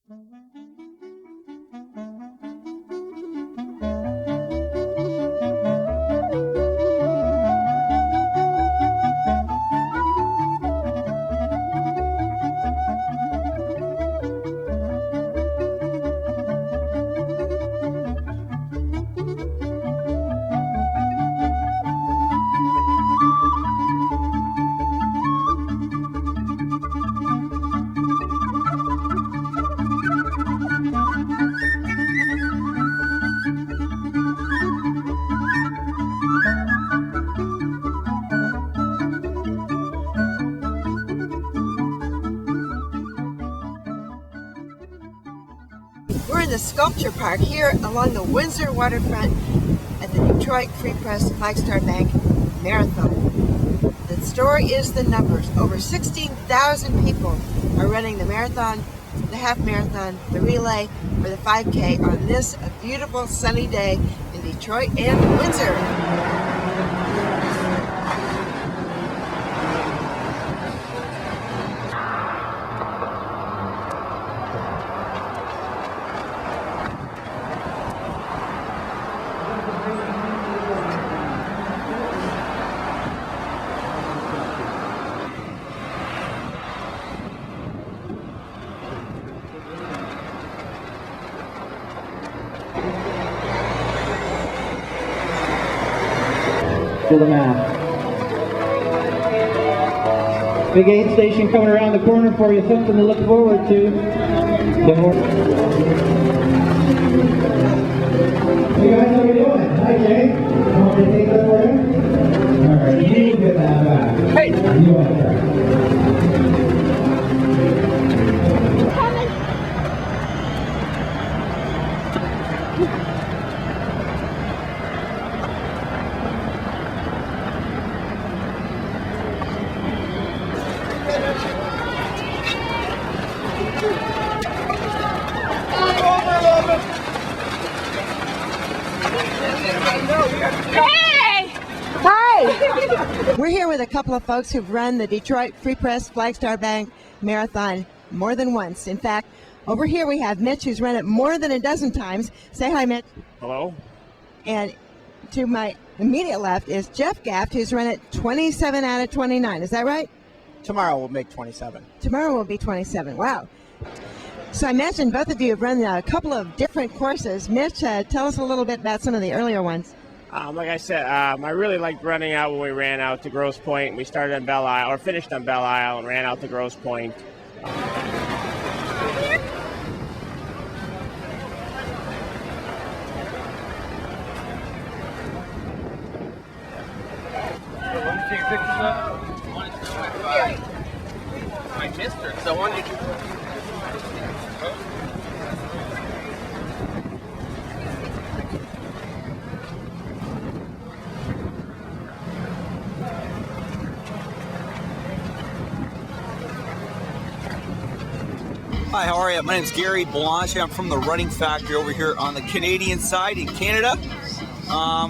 We're in the sculpture park here along the Windsor waterfront at the Detroit Free Press Flagstar Bank Marathon. The story is the numbers. Over 16,000 people are running the marathon, the half marathon, the relay, or the 5K on this beautiful sunny day in Detroit and Windsor. To the map. Big aid station coming around the corner for you, something to look forward to. Hey guys, how are you doing? Hi Jay. Want me to take that for you? Alright, you get that back. Hey! You want that? Hey! Hi! We're here with a couple of folks who've run the Detroit Free Press Flagstar Bank Marathon more than once. In fact, over here we have Mitch, who's run it more than a dozen times. Say hi, Mitch. Hello. And to my immediate left is Jeff Gaft, who's run it 27 out of 29. Is that right? Tomorrow we'll make 27. Tomorrow will be 27. Wow. So I imagine both of you have run a couple of different courses. Mitch, tell us a little bit about some of the earlier ones. Like I said, I really liked running out when we ran out to Grosse Pointe. We started on Belle Isle, or finished on Belle Isle, and ran out to Grosse Pointe. I missed her, so I wanted to. Hi, how are you? My name is Gary Blanche. I'm from the Running Factory over here on the Canadian side in Canada.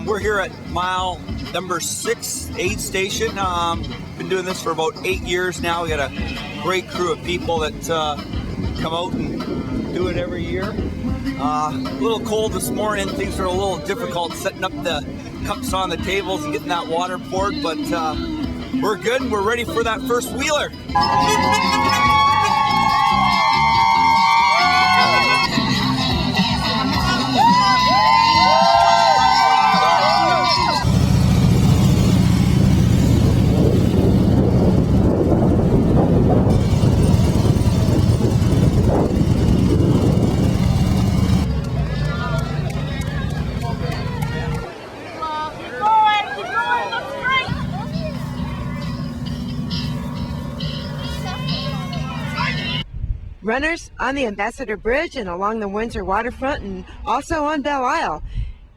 We're here at mile number 6 aid station. Been doing this for about 8 years now. We got a great crew of people that come out and do it every year. A little cold this morning. Things are a little difficult setting up the cups on the tables and getting that water poured, but we're good and we're ready for that first wheeler. Runners on the Ambassador Bridge and along the Windsor waterfront and also on Belle Isle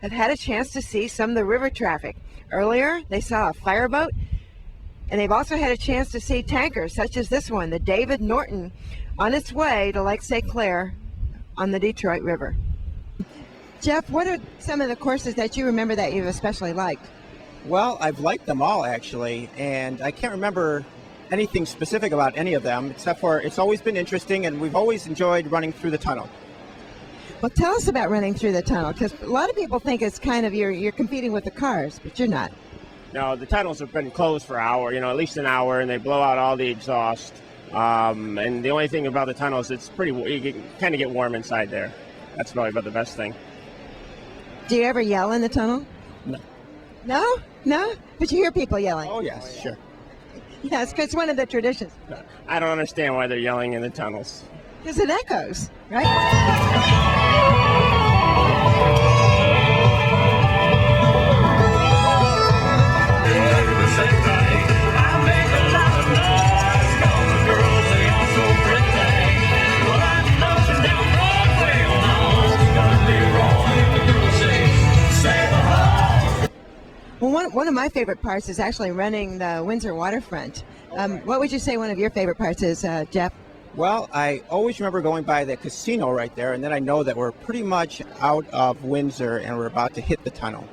have had a chance to see some of the river traffic. Earlier, they saw a fireboat, and they've also had a chance to see tankers such as this one, the David Norton, on its way to Lake St. Clair on the Detroit River. Jeff, what are some of the courses that you remember that you've especially liked? Well, I've liked them all actually, and I can't remember anything specific about any of them, except for it's always been interesting, and we've always enjoyed running through the tunnel. Well, tell us about running through the tunnel, because a lot of people think it's kind of you're competing with the cars, but you're not. No, the tunnels have been closed for an hour, at least an hour, and they blow out all the exhaust. And the only thing about the tunnels, you can kind of get warm inside there. That's probably about the best thing. Do you ever yell in the tunnel? No. No? No? But you hear people yelling. Oh, yes, sure. Yes, because it's one of the traditions. I don't understand why they're yelling in the tunnels. Because it echoes, right? Well, one of my favorite parts is actually running the Windsor waterfront. What would you say one of your favorite parts is, Jeff? Well, I always remember going by the casino right there, and then I know that we're pretty much out of Windsor and we're about to hit the tunnel.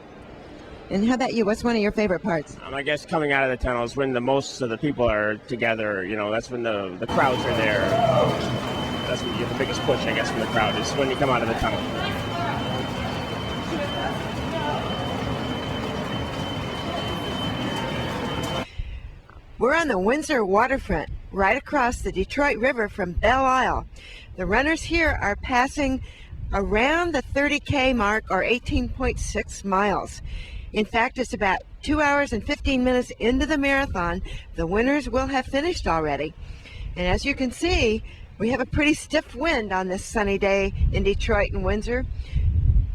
And how about you? What's one of your favorite parts? I guess coming out of the tunnel is when the most of the people are together. That's when the crowds are there. That's when you get the biggest push, I guess, from the crowd, is when you come out of the tunnel. We're on the Windsor waterfront, right across the Detroit River from Belle Isle. The runners here are passing around the 30K mark, or 18.6 miles. In fact, it's about 2 hours and 15 minutes into the marathon. The winners will have finished already. And as you can see, we have a pretty stiff wind on this sunny day in Detroit and Windsor.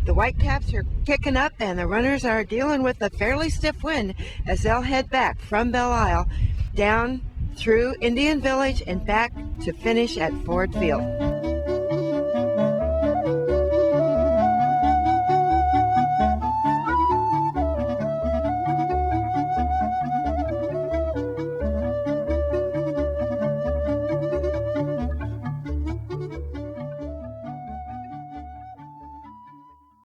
The Whitecaps are kicking up, and the runners are dealing with a fairly stiff wind as they'll head back from Belle Isle down through Indian Village and back to finish at Ford Field.